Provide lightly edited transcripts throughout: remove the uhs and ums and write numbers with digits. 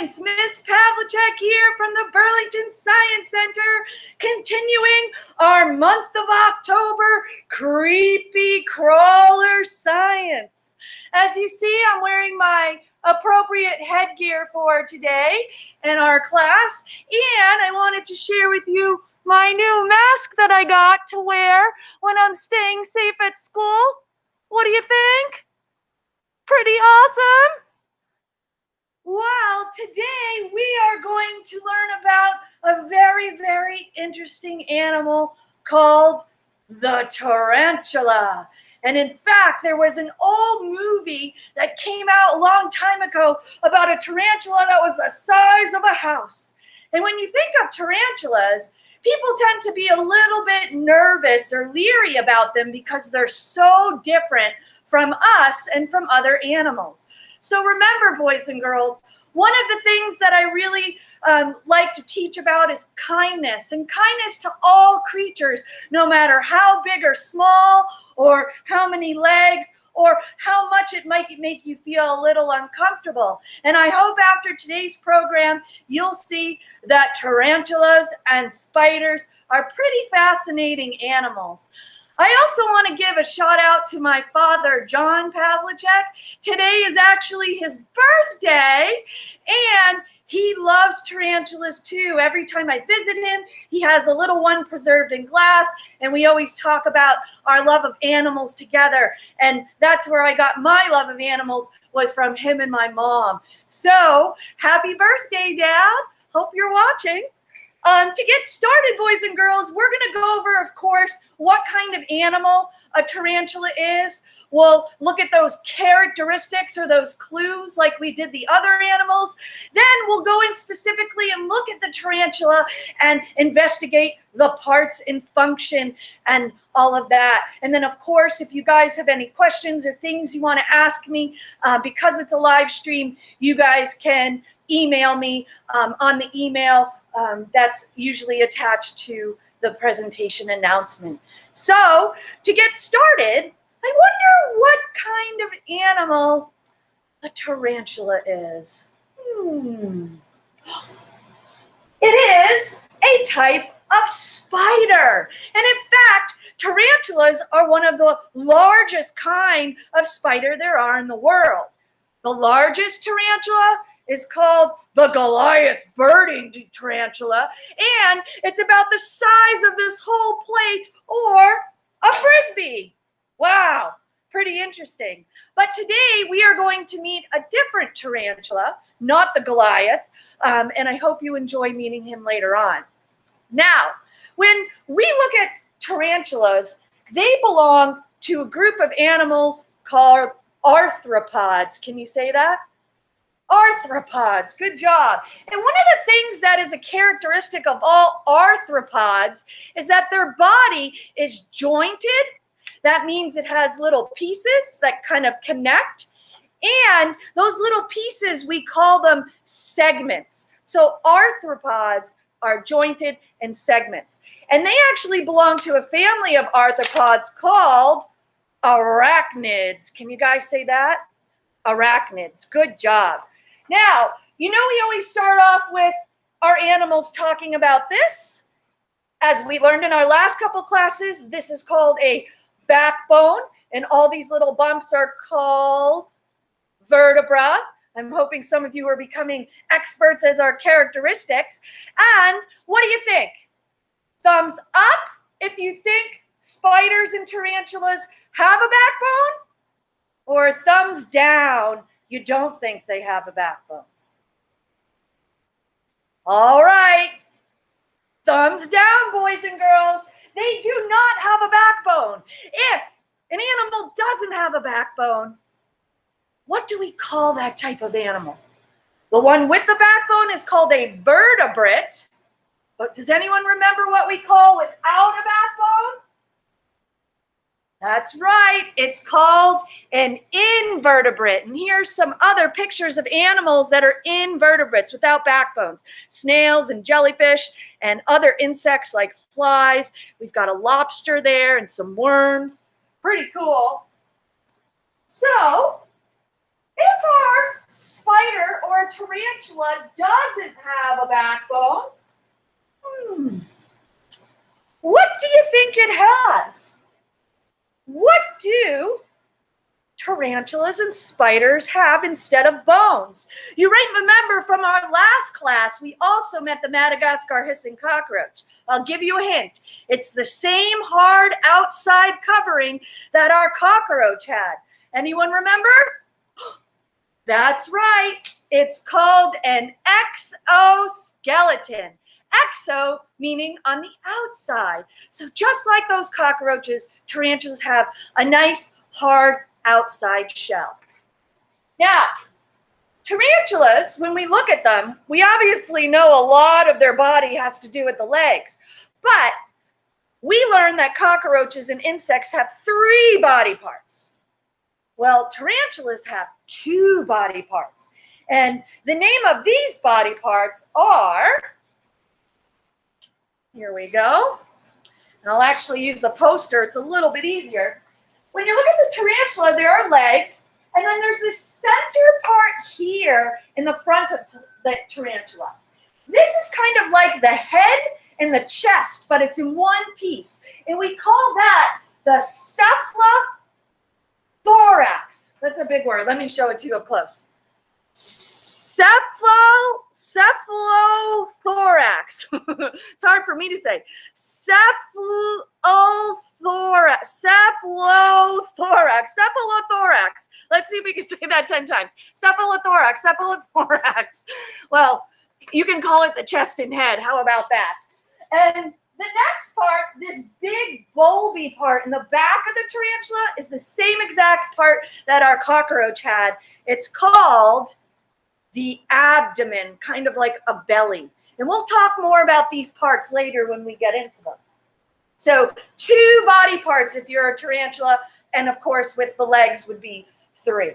Science! Miss Pavlicek here from the Burlington Science Center, continuing our month of October creepy crawler science. As you see, I'm wearing my appropriate headgear for today in our class, and I wanted to share with you my new mask that I got to wear when I'm staying safe at school. What do you think? Pretty awesome? Well, today we are going to learn about a very, very interesting animal called the tarantula. And in fact, there was an old movie that came out a long time ago about a tarantula that was the size of a house. And when you think of tarantulas, people tend to be a little bit nervous or leery about them because they're so different from us and from other animals. So remember, boys and girls, one of the things that I really like to teach about is kindness, and kindness to all creatures, no matter how big or small, or how many legs, or how much it might make you feel a little uncomfortable. And I hope after today's program, you'll see that tarantulas and spiders are pretty fascinating animals. I also want to give a shout out to my father, John Pavlicek. Today is actually his birthday, and he loves tarantulas too. Every time I visit him, he has a little one preserved in glass, and we always talk about our love of animals together. And that's where I got my love of animals, was from him and my mom. So happy birthday, Dad. Hope you're watching. To get started, boys and girls, we're going to go over, of course, what kind of animal a tarantula is. We'll look at those characteristics or those clues like we did the other animals. Then we'll go in specifically and look at the tarantula and investigate the parts and function and all of that. And then, of course, if you guys have any questions or things you want to ask me, because it's a live stream, you guys can email me on the email that's usually attached to the presentation announcement. So to get started, I wonder what kind of animal a tarantula is. It is a type of spider. And in fact, tarantulas are one of the largest kind of spider there are in the world. The largest tarantula is called the Goliath birding tarantula, and it's about the size of this whole plate or a frisbee. Wow, pretty interesting. But today we are going to meet a different tarantula, not the Goliath, and I hope you enjoy meeting him later on. Now, when we look at tarantulas, they belong to a group of animals called arthropods. Can you say that? Arthropods, good job. And one of the things that is a characteristic of all arthropods is that their body is jointed. That means it has little pieces that kind of connect. And those little pieces, we call them segments. So arthropods are jointed in segments. And they actually belong to a family of arthropods called arachnids. Can you guys say that? Arachnids, good job. Now, you know we always start off with our animals talking about this. As we learned in our last couple classes, this is called a backbone, and all these little bumps are called vertebra. I'm hoping some of you are becoming experts as our characteristics. And what do you think? Thumbs up if you think spiders and tarantulas have a backbone, or thumbs down you don't think they have a backbone. All right. Thumbs down, boys and girls. They do not have a backbone. If an animal doesn't have a backbone, what do we call that type of animal? The one with the backbone is called a vertebrate. But does anyone remember what we call without a backbone? That's right, it's called an invertebrate. And here's some other pictures of animals that are invertebrates without backbones. Snails and jellyfish and other insects like flies. We've got a lobster there and some worms. Pretty cool. So, If our spider or a tarantula doesn't have a backbone, what do you think it has? What do tarantulas and spiders have instead of bones? You might remember from our last class, we also met the Madagascar hissing cockroach. I'll give you a hint. It's the same hard outside covering that our cockroach had. Anyone remember? That's right. It's called an exoskeleton. Exo meaning on the outside. So just like those cockroaches, tarantulas have a nice hard outside shell. Now, tarantulas, when we look at them, we obviously know a lot of their body has to do with the legs, but we learned that cockroaches and insects have 3 body parts. Well, tarantulas have 2 body parts, and the name of these body parts are, here we go, and I'll actually use the poster, it's a little bit easier. When you look at the tarantula, there are legs, and then there's this center part here in the front of the tarantula. This is kind of like the head and the chest, but it's in one piece. And we call that the cephalothorax. That's a big word. Let me show it to you up close. Cephalothorax. It's hard for me to say. Cephalothorax. Let's see if we can say that 10 times. Cephalothorax. Well, you can call it the chest and head. How about that? And the next part, this big bulby part in the back of the tarantula, is the same exact part that our cockroach had. It's called the abdomen, kind of like a belly. And we'll talk more about these parts later when we get into them. So 2 body parts if you're a tarantula, and of course with the legs would be 3.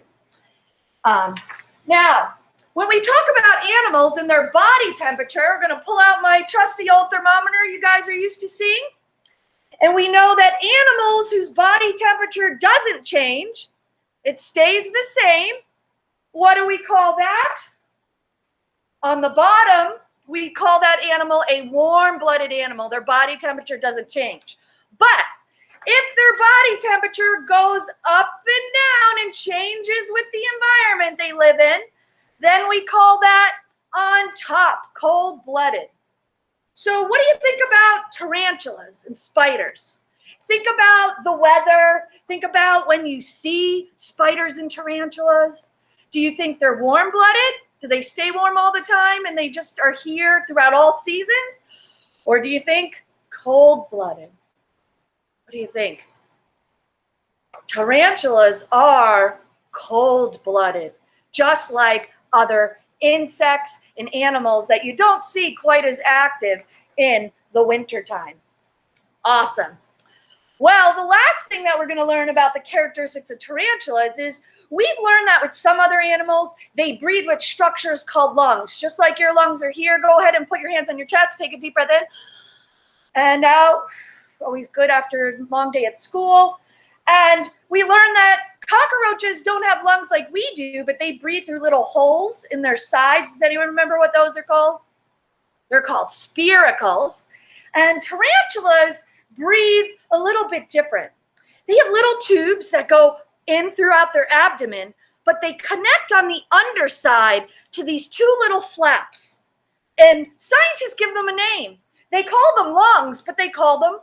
Now, when we talk about animals and their body temperature, we're going to pull out my trusty old thermometer you guys are used to seeing. And we know that animals whose body temperature doesn't change, it stays the same. What do we call that? On the bottom, we call that animal a warm-blooded animal. Their body temperature doesn't change. But if their body temperature goes up and down and changes with the environment they live in, then we call that on top, cold-blooded. So what do you think about tarantulas and spiders? Think about the weather. Think about when you see spiders and tarantulas. Do you think they're warm-blooded? Do they stay warm all the time and they just are here throughout all seasons? Or do you think cold-blooded? What do you think? Tarantulas are cold-blooded, just like other insects and animals that you don't see quite as active in the wintertime. Awesome. Well, the last thing that we're going to learn about the characteristics of tarantulas is we've learned that with some other animals, they breathe with structures called lungs. Just like your lungs are here, go ahead and put your hands on your chest, take a deep breath in and out. Always good after a long day at school. And we learned that cockroaches don't have lungs like we do, but they breathe through little holes in their sides. Does anyone remember what those are called? They're called spiracles. And tarantulas breathe a little bit different. They have little tubes that go in throughout their abdomen, but they connect on the underside to these 2 little flaps. And scientists give them a name. They call them lungs, but they call them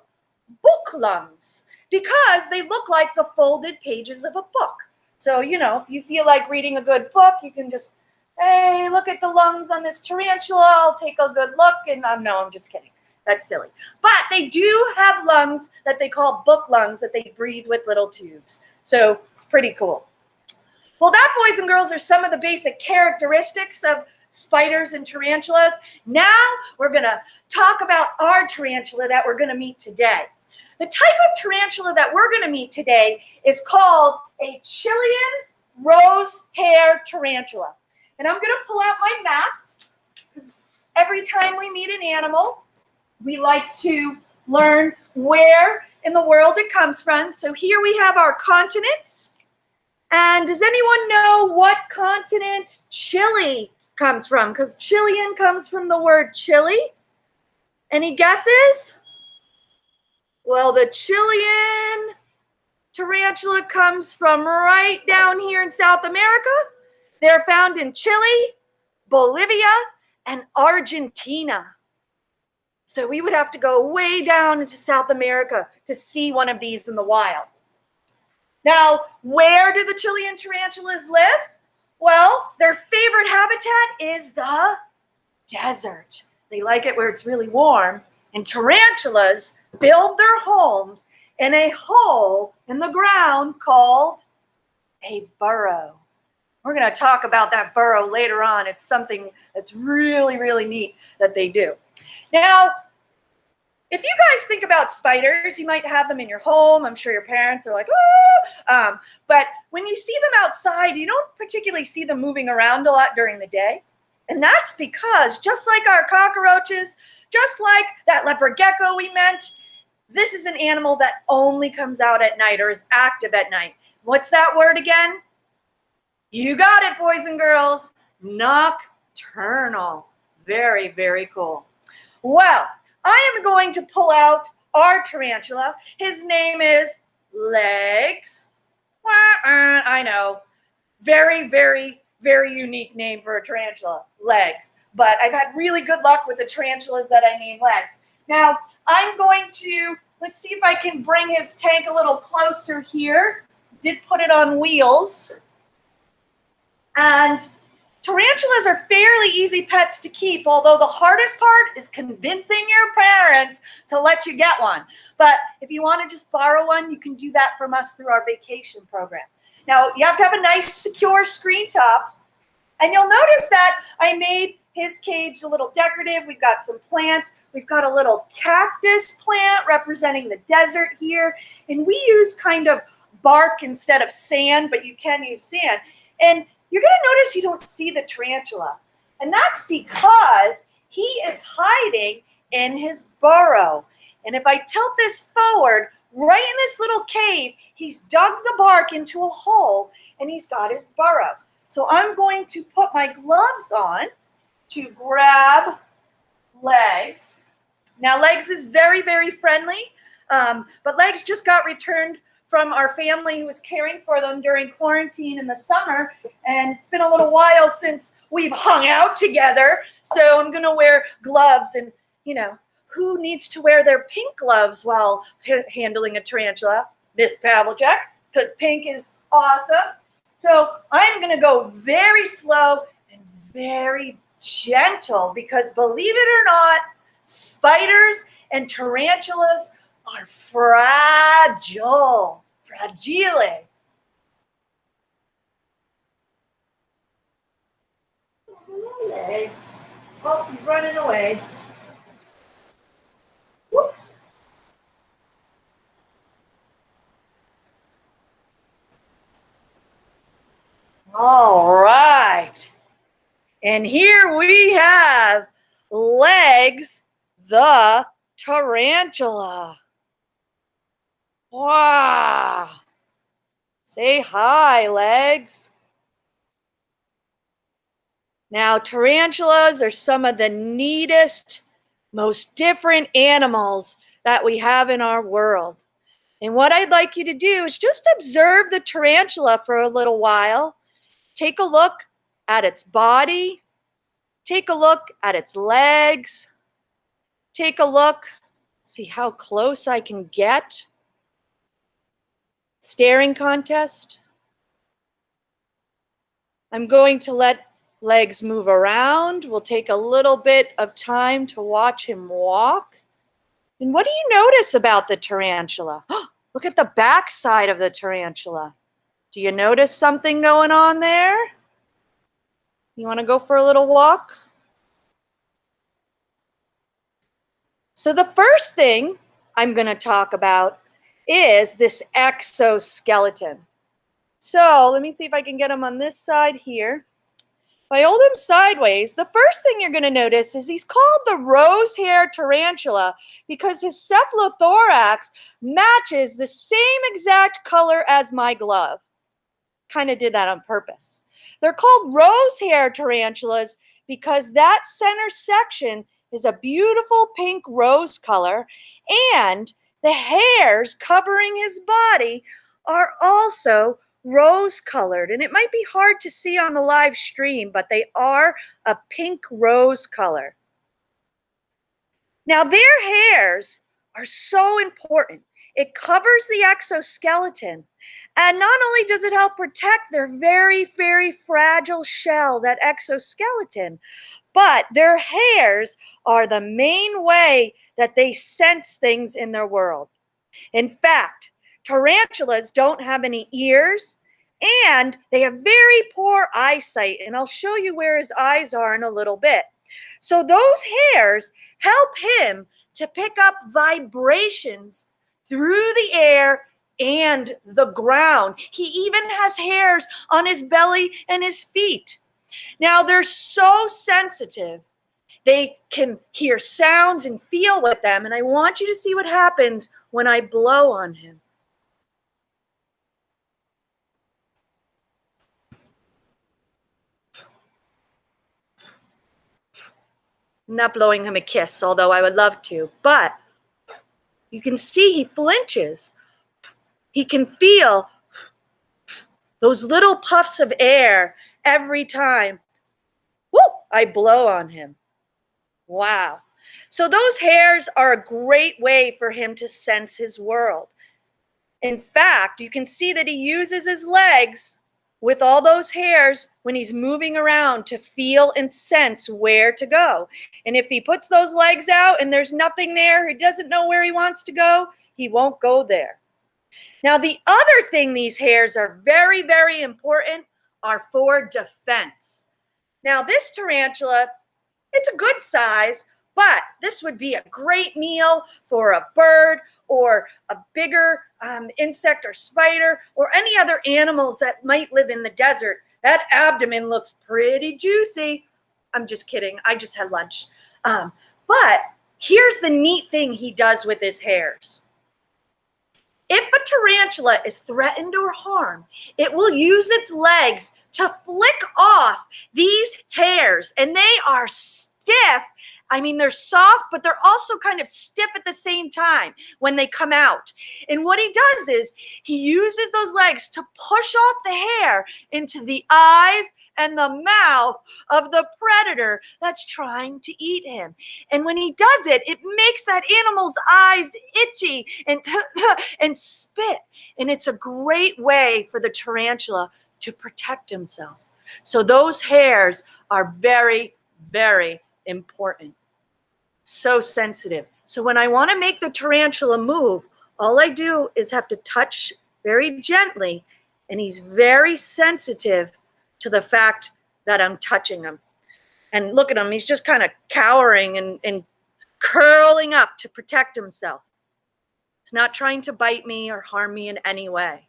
book lungs because they look like the folded pages of a book. So, you know, if you feel like reading a good book, you can just, hey, look at the lungs on this tarantula. I'll take a good look. And no, I'm just kidding. That's silly. But they do have lungs that they call book lungs that they breathe with little tubes. So pretty cool. Well, that, boys and girls, are some of the basic characteristics of spiders and tarantulas. Now we're going to talk about our tarantula that we're going to meet today. The type of tarantula that we're going to meet today is called a Chilean rose hair tarantula. And I'm going to pull out my map because every time we meet an animal, we like to learn where in the world it comes from. So here we have our continents. And does anyone know what continent Chile comes from? Because Chilean comes from the word chili. Any guesses? Well, the Chilean tarantula comes from right down here in South America. They're found in Chile, Bolivia, and Argentina. So we would have to go way down into South America to see one of these in the wild. Now, where do the Chilean tarantulas live? Well, their favorite habitat is the desert. They like it where it's really warm. And tarantulas build their homes in a hole in the ground called a burrow. We're going to talk about that burrow later on. It's something that's really, really neat that they do. Now, if you guys think about spiders, you might have them in your home. I'm sure your parents are like, oh! But when you see them outside, you don't particularly see them moving around a lot during the day. And that's because just like our cockroaches, just like that leopard gecko we met, this is an animal that only comes out at night or is active at night. What's that word again? You got it, boys and girls. Nocturnal. Very, very cool. Well, I am going to pull out our tarantula. His name is Legs. I know. Very, very, very unique name for a tarantula. Legs. But I've had really good luck with the tarantulas that I name Legs. Now, I'm going to, let's see if I can bring his tank a little closer here. Did put it on wheels. And tarantulas are fairly easy pets to keep, although the hardest part is convincing your parents to let you get one. But if you want to just borrow one, you can do that from us through our vacation program. Now, you have to have a nice, secure screen top. And you'll notice that I made his cage a little decorative. We've got some plants. We've got a little cactus plant representing the desert here. And we use kind of bark instead of sand, but you can use sand. And you're going to notice you don't see the tarantula. And that's because he is hiding in his burrow. And if I tilt this forward, right in this little cave, he's dug the bark into a hole and he's got his burrow. So I'm going to put my gloves on to grab Legs. Now, Legs is very, very friendly, but Legs just got returned from our family who was caring for them during quarantine in the summer. And it's been a little while since we've hung out together. So I'm going to wear gloves. And, you know, who needs to wear their pink gloves while handling a tarantula? Miss Pavlicek, because pink is awesome. So I'm going to go very slow and very gentle because, believe it or not, spiders and tarantulas are fragile. Fragile. Legs. Oh, he's running away. Whoop. All right. And here we have Legs the tarantula. Wow. Say hi, Legs. Now, tarantulas are some of the neatest, most different animals that we have in our world. And what I'd like you to do is just observe the tarantula for a little while. Take a look at its body. Take a look at its legs. Take a look, see how close I can get. Staring contest. I'm going to let Legs move around. We'll take a little bit of time to watch him walk. And what do you notice about the tarantula? Look at the back side of the tarantula. Do you notice something going on there? You want to go for a little walk? So the first thing I'm going to talk about is this exoskeleton. So let me see if I can get him on this side here. If I hold him sideways, the first thing you're going to notice is he's called the rose-haired tarantula because his cephalothorax matches the same exact color as my glove. kind of did that on purpose. They're called rose hair tarantulas because that center section is a beautiful pink rose color, and the hairs covering his body are also rose colored. And it might be hard to see on the live stream, but they are a pink rose color. Now, their hairs are so important. It covers the exoskeleton. And not only does it help protect their very, very fragile shell, that exoskeleton, but their hairs are the main way that they sense things in their world. In fact, tarantulas don't have any ears, and they have very poor eyesight. And I'll show you where his eyes are in a little bit. So those hairs help him to pick up vibrations through the air and the ground. He even has hairs on his belly and his feet. Now, they're so sensitive. They can hear sounds and feel with them. And I want you to see what happens when I blow on him. I'm not blowing him a kiss, although I would love to. But you can see he flinches. He can feel those little puffs of air every time I blow on him. Wow. So those hairs are a great way for him to sense his world. In fact, you can see that he uses his legs with all those hairs when he's moving around to feel and sense where to go. And if he puts those legs out and there's nothing there, he doesn't know where he wants to go, he won't go there. Now, the other thing these hairs are very, very important are for defense. Now, this tarantula, it's a good size, but this would be a great meal for a bird or a bigger insect or spider or any other animals that might live in the desert. That abdomen looks pretty juicy. I'm just kidding. I just had lunch. But here's the neat thing he does with his hairs. If a tarantula is threatened or harmed, it will use its legs to flick off these hairs, and they are stiff. I mean, they're soft, but they're also kind of stiff at the same time when they come out. And what he does is he uses those legs to push off the hair into the eyes and the mouth of the predator that's trying to eat him. And when he does it, it makes that animal's eyes itchy and spit. And it's a great way for the tarantula to protect himself. So those hairs are very, very important. So sensitive. So when I want to make the tarantula move, all I do is have to touch very gently, and he's very sensitive to the fact that I'm touching him. And look at him, he's just kind of cowering and curling up to protect himself. He's not trying to bite me or harm me in any way.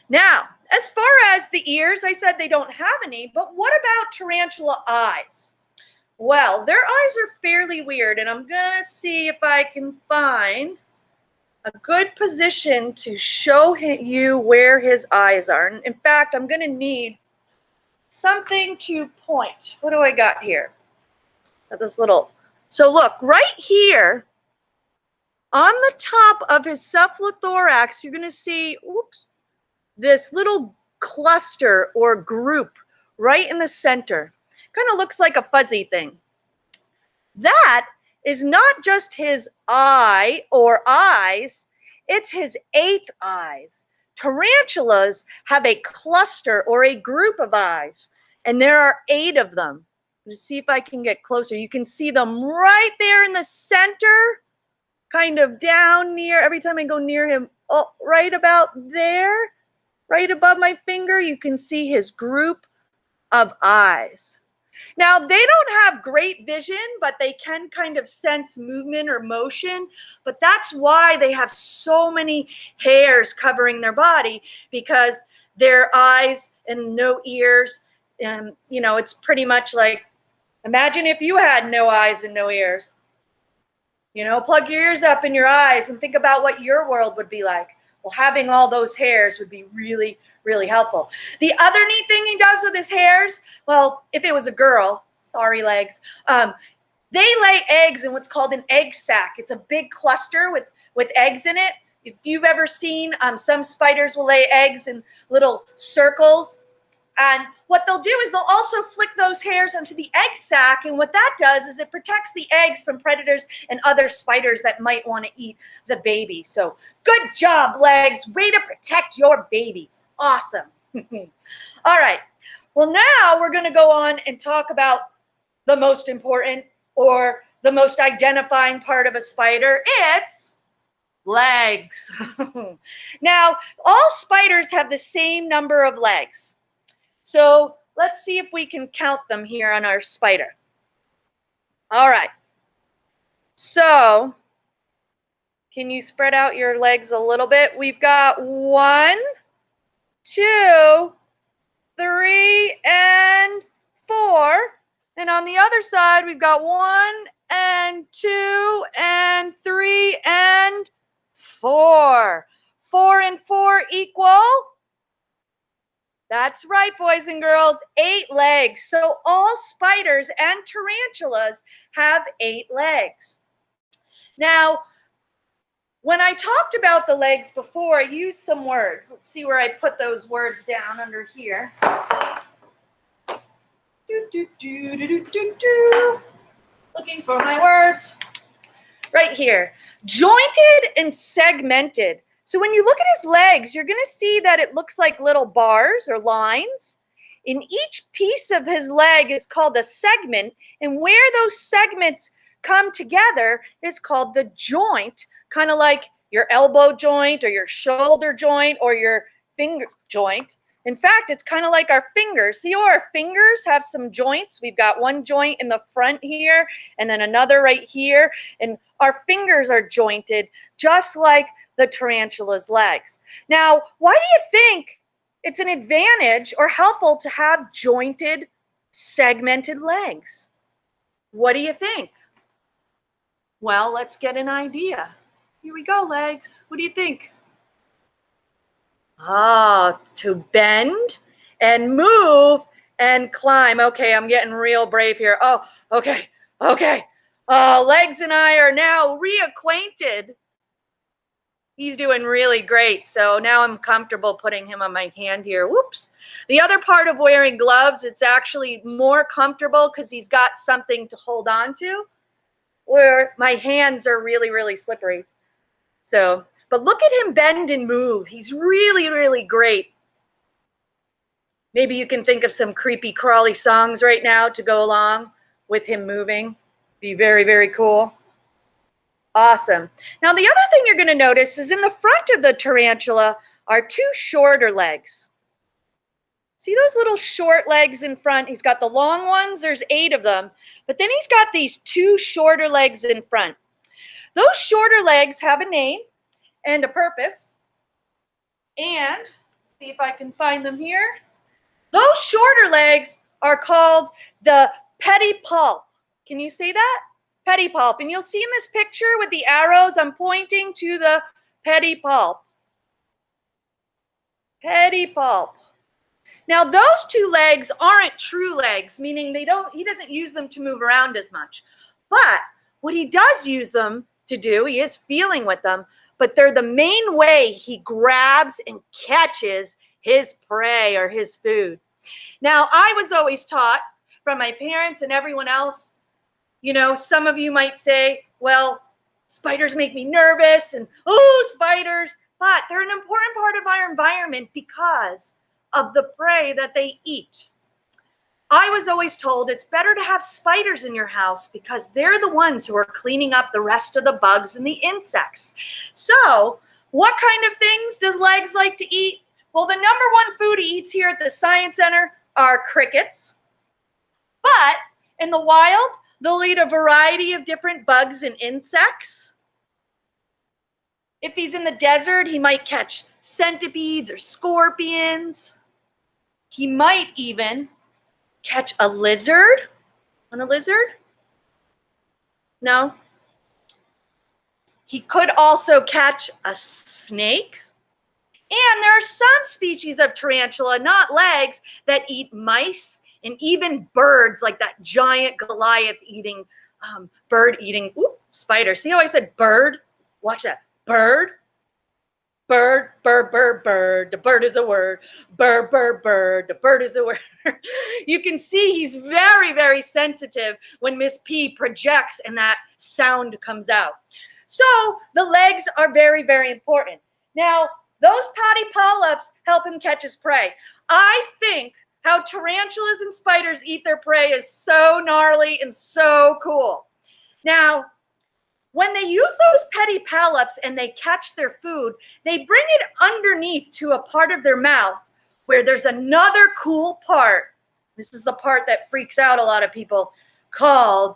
Now, as far as the ears, I said they don't have any, but what about tarantula eyes? Well, their eyes are fairly weird, and I'm going to see if I can find a good position to show you where his eyes are. And in fact, I'm going to need something to point. What do I got here? Got this little. So look, right here on the top of his cephalothorax, you're going to see, this little cluster or group right in the center. Kind of looks like a fuzzy thing. That is not just his eye or eyes, it's his 8 eyes. Tarantulas have a cluster or a group of eyes, and there are 8 of them. Let's see if I can get closer. You can see them right there in the center, kind of down near, every time I go near him, right about there, right above my finger, you can see his group of eyes. Now, they don't have great vision, but they can kind of sense movement or motion. But that's why they have so many hairs covering their body, because their eyes and no ears. And, you know, it's pretty much like, imagine if you had no eyes and no ears. You know, plug your ears up in your eyes and think about what your world would be like. Well, having all those hairs would be really, really helpful. The other neat thing he does with his hairs, well, if it was a girl, sorry legs, they lay eggs in what's called an egg sac. It's a big cluster with eggs in it. If you've ever seen, some spiders will lay eggs in little circles. And what they'll do is they'll also flick those hairs onto the egg sac. And what that does is it protects the eggs from predators and other spiders that might want to eat the baby. So good job, legs. Way to protect your babies. Awesome. All right. Well, now we're going to go on and talk about the most important or the most identifying part of a spider. It's legs. Now, all spiders have the same number of legs. So let's see if we can count them here on our spider. All right. So can you spread out your legs a little bit? We've got 1, 2, 3, and 4. And on the other side, we've got 1 and 2 and 3 and 4. 4 and 4 equal? That's right, boys and girls, 8 legs. So all spiders and tarantulas have 8 legs. Now, when I talked about the legs before, I used some words. Let's see where I put those words down under here. Looking for my words. Right here. Jointed and segmented. So when you look at his legs, you're going to see that it looks like little bars or lines. And each piece of his leg is called a segment. And where those segments come together is called the joint, kind of like your elbow joint or your shoulder joint or your finger joint. In fact, it's kind of like our fingers. See how our fingers have some joints? We've got one joint in the front here and then another right here. And our fingers are jointed just like the tarantula's legs. Now, why do you think it's an advantage or helpful to have jointed, segmented legs? What do you think? Well, let's get an idea. Here we go, legs. What do you think? To bend and move and climb. Okay, I'm getting real brave here. Oh, okay. Legs and I are now reacquainted. He's doing really great. So now I'm comfortable putting him on my hand here. Whoops. The other part of wearing gloves, it's actually more comfortable because he's got something to hold on to, where my hands are really, really slippery. So, but look at him bend and move. He's really, really great. Maybe you can think of some creepy crawly songs right now to go along with him moving. Be very, very cool. Awesome. Now, the other thing you're going to notice is in the front of the tarantula are 2 shorter legs. See those little short legs in front? He's got the long ones. There's 8 of them. But then he's got these 2 shorter legs in front. Those shorter legs have a name and a purpose. And let's see if I can find them here. Those shorter legs are called the pedipalp. Can you see that? Pedipalp. And you'll see in this picture with the arrows, I'm pointing to the pedipalp. Pedipalp. Now those 2 legs aren't true legs, meaning he doesn't use them to move around as much. But what he does use them to do, he is feeling with them, but they're the main way he grabs and catches his prey or his food. Now, I was always taught from my parents and everyone else, you know, some of you might say, well, spiders make me nervous and, oh, spiders, but they're an important part of our environment because of the prey that they eat. I was always told it's better to have spiders in your house because they're the ones who are cleaning up the rest of the bugs and the insects. So what kind of things does Legs like to eat? Well, the #1 food he eats here at the Science Center are crickets. But in the wild, they'll eat a variety of different bugs and insects. If he's in the desert, he might catch centipedes or scorpions. He might even catch a lizard. Want a lizard? No. He could also catch a snake. And there are some species of tarantula, not legs, that eat mice and even birds, like that giant Goliath eating, bird eating, spider. See how I said bird? Watch that. Bird. Bird, bird, bird, bird. The bird is a word. Bird, bird, bird. The bird is a word. You can see he's very, very sensitive when Miss P projects and that sound comes out. So the legs are very, very important. Now, those patty polyps help him catch his prey. I think how tarantulas and spiders eat their prey is so gnarly and so cool. Now, when they use those petty polyps and they catch their food, they bring it underneath to a part of their mouth where there's another cool part. This is the part that freaks out a lot of people, called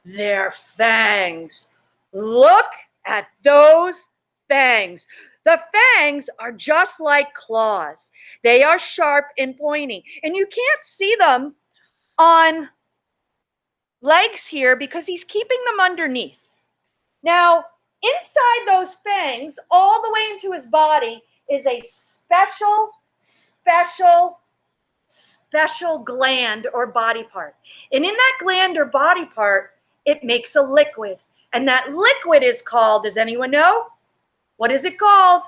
their fangs. Look at those fangs. The fangs are just like claws. They are sharp and pointy, and you can't see them on legs here because he's keeping them underneath. Now, inside those fangs, all the way into his body, is a special gland or body part. And in that gland or body part, it makes a liquid. And that liquid is called, does anyone know? What is it called?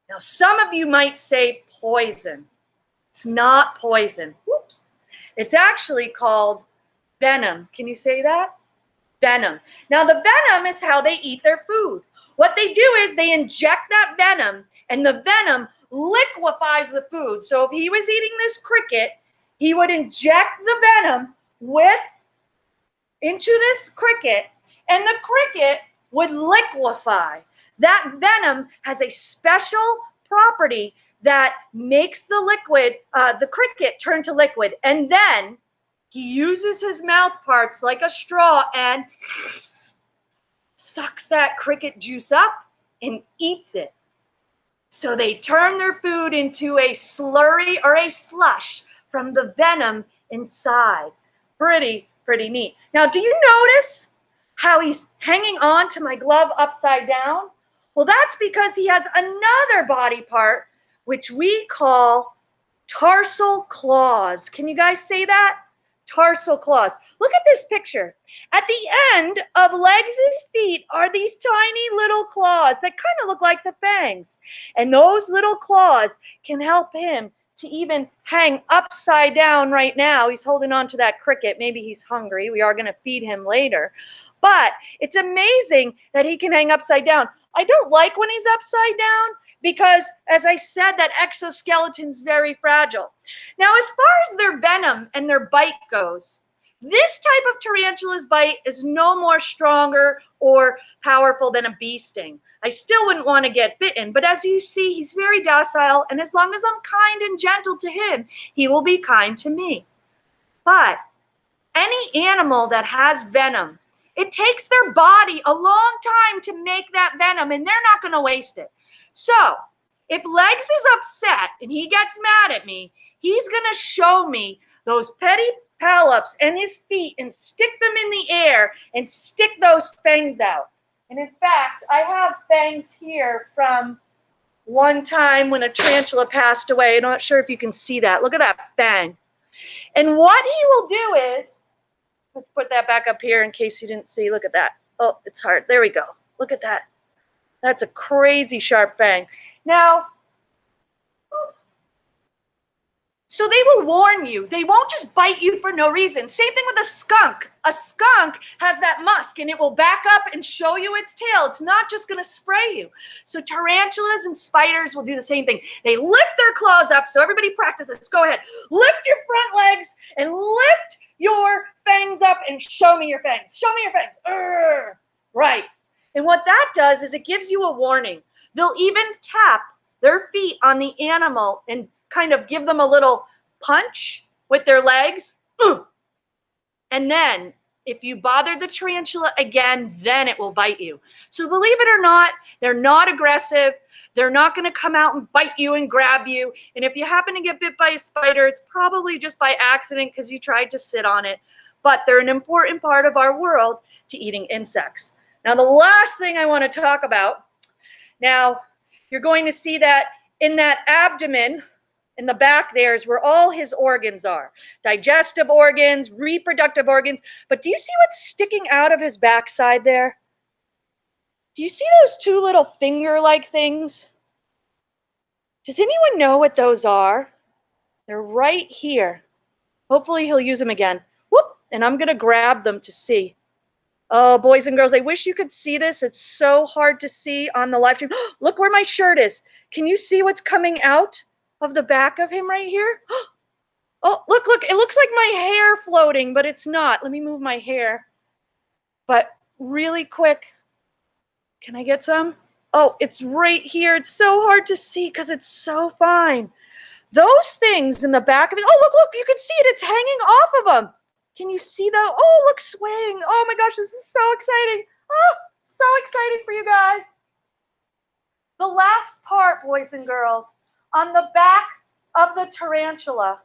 Now, some of you might say poison. It's not poison. Whoops. It's actually called venom. Can you say that? Venom. Now, the venom is how they eat their food. What they do is they inject that venom, and the venom liquefies the food. So if he was eating this cricket, he would inject the venom into this cricket, and the cricket would liquefy. That venom has a special property that makes the liquid, the cricket, turn to liquid, and then he uses his mouth parts like a straw and sucks that cricket juice up and eats it. So they turn their food into a slurry or a slush from the venom inside. Pretty neat. Now, do you notice how he's hanging on to my glove upside down? Well, that's because he has another body part, which we call tarsal claws. Can you guys say that? Tarsal claws. Look at this picture. At the end of legs' feet are these tiny little claws that kind of look like the fangs. And those little claws can help him to even hang upside down right now. He's holding on to that cricket. Maybe he's hungry. We are going to feed him later. But it's amazing that he can hang upside down. I don't like when he's upside down because, as I said, that exoskeleton's very fragile. Now, as far as their venom and their bite goes, this type of tarantula's bite is no more stronger or powerful than a bee sting. I still wouldn't want to get bitten, but as you see, he's very docile, and as long as I'm kind and gentle to him, he will be kind to me. But any animal that has venom, it takes their body a long time to make that venom, and they're not going to waste it. So if Legs is upset and he gets mad at me, he's going to show me those petty polyps in his feet and stick them in the air and stick those fangs out. And in fact, I have fangs here from one time when a tarantula passed away. I'm not sure if you can see that. Look at that fang. And what he will do is, let's put that back up here in case you didn't see. Look at that. Oh, it's hard. There we go. Look at that. That's a crazy sharp fang. Now, so they will warn you. They won't just bite you for no reason. Same thing with a skunk. A skunk has that musk and it will back up and show you its tail. It's not just going to spray you. So tarantulas and spiders will do the same thing. They lift their claws up. So everybody practice this. Go ahead. Lift your front legs and lift your fangs up and show me your fangs. Show me your fangs. Urgh. Right. And what that does is it gives you a warning. They'll even tap their feet on the animal and kind of give them a little punch with their legs. And then if you bother the tarantula again, then it will bite you. So believe it or not, they're not aggressive. They're not going to come out and bite you and grab you. And if you happen to get bit by a spider, it's probably just by accident because you tried to sit on it. But they're an important part of our world to eating insects. Now, the last thing I want to talk about, now, you're going to see that in that abdomen, in the back there is where all his organs are. Digestive organs, reproductive organs. But do you see what's sticking out of his backside there? Do you see those two little finger-like things? Does anyone know what those are? They're right here. Hopefully he'll use them again. Whoop! And I'm gonna grab them to see. Oh, boys and girls, I wish you could see this. It's so hard to see on the live stream. Look where my shirt is. Can you see what's coming out of the back of him right here? Oh, look, it looks like my hair floating, but it's not. Let me move my hair. But really quick, can I get some? Oh, it's right here. It's so hard to see because it's so fine. Those things in the back of it. Oh, look, you can see it. It's hanging off of him. Can you see that? Oh, look, swaying. Oh my gosh, this is so exciting. Oh, so exciting for you guys. The last part, boys and girls, on the back of the tarantula,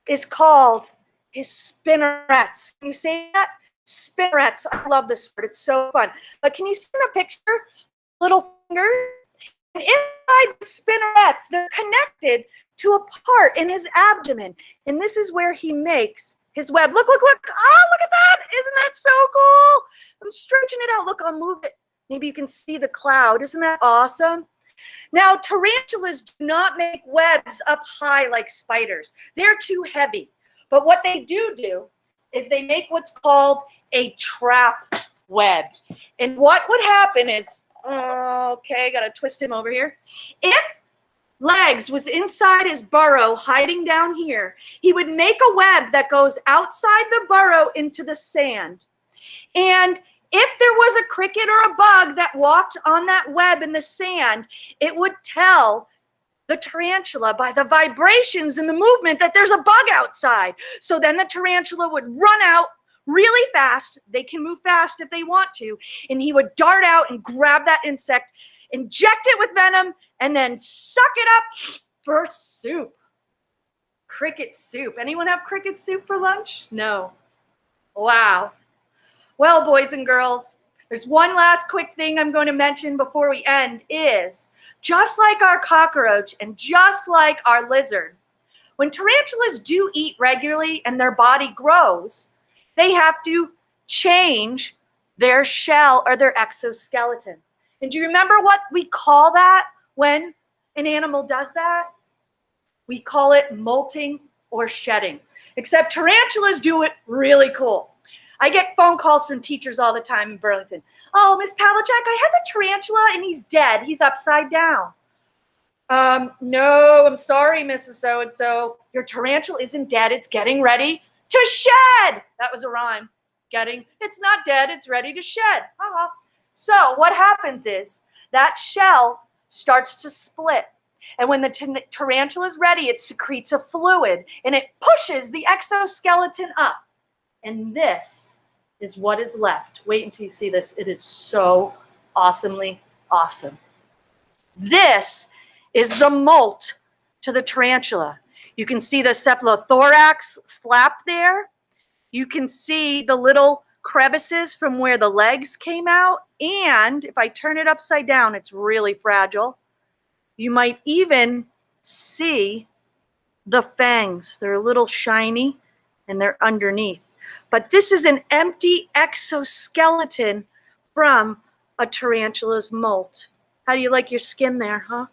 is called his spinnerets. Can you say that? Spinnerets. I love this word. It's so fun. But can you see in the picture, little fingers? And inside the spinnerets, they're connected to a part in his abdomen. And this is where he makes his web. Look. Oh, look at that. Isn't that so cool? I'm stretching it out. Look, I'll move it. Maybe you can see the cloud. Isn't that awesome? Now, tarantulas do not make webs up high like spiders. They're too heavy. But what they do is they make what's called a trap web. And what would happen is, okay, got to twist him over here. If Legs was inside his burrow, hiding down here, he would make a web that goes outside the burrow into the sand. And if there was a cricket or a bug that walked on that web in the sand, it would tell the tarantula by the vibrations and the movement that there's a bug outside. So then the tarantula would run out really fast. They can move fast if they want to. And he would dart out and grab that insect, inject it with venom, and then suck it up for soup. Cricket soup. Anyone have cricket soup for lunch? No. Wow. Well, boys and girls, there's one last quick thing I'm going to mention before we end is, just like our cockroach and just like our lizard, when tarantulas do eat regularly and their body grows, they have to change their shell or their exoskeleton. And do you remember what we call that when an animal does that? We call it molting or shedding. Except tarantulas do it really cool. I get phone calls from teachers all the time in Burlington. Oh, Miss Pavlicek, I have a tarantula and he's dead. He's upside down. No, I'm sorry, Mrs. So-and-so. Your tarantula isn't dead. It's getting ready to shed. That was a rhyme. It's not dead. It's ready to shed. So what happens is that shell starts to split. And when the tarantula is ready, it secretes a fluid and it pushes the exoskeleton up. And this is what is left. Wait until you see this. It is so awesomely awesome. This is the molt to the tarantula. You can see the cephalothorax flap there. You can see the little crevices from where the legs came out. And if I turn it upside down, it's really fragile. You might even see the fangs. They're a little shiny and they're underneath. But this is an empty exoskeleton from a tarantula's molt. How do you like your skin there, huh?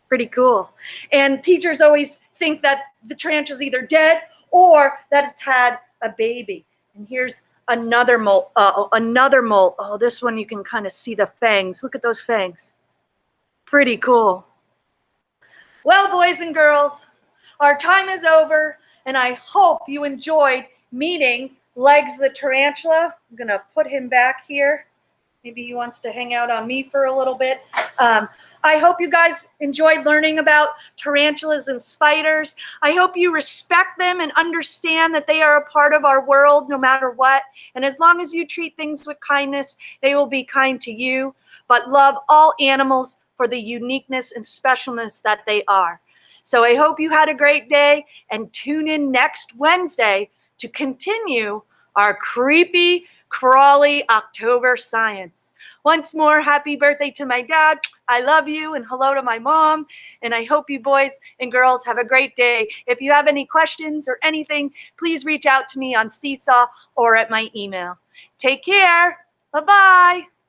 Pretty cool. And teachers always think that the tarantula's either dead or that it's had a baby. And here's another molt. Oh, this one you can kind of see the fangs. Look at those fangs. Pretty cool. Well, boys and girls, our time is over, and I hope you enjoyed meeting Legs the tarantula. I'm going to put him back here. Maybe he wants to hang out on me for a little bit. I hope you guys enjoyed learning about tarantulas and spiders. I hope you respect them and understand that they are a part of our world no matter what. And as long as you treat things with kindness, they will be kind to you. But love all animals for the uniqueness and specialness that they are. So I hope you had a great day, and tune in next Wednesday to continue our creepy Crawly October Science. Once more, happy birthday to my dad. I love you, and hello to my mom. And I hope you boys and girls have a great day. If you have any questions or anything, please reach out to me on Seesaw or at my email. Take care. Bye-bye.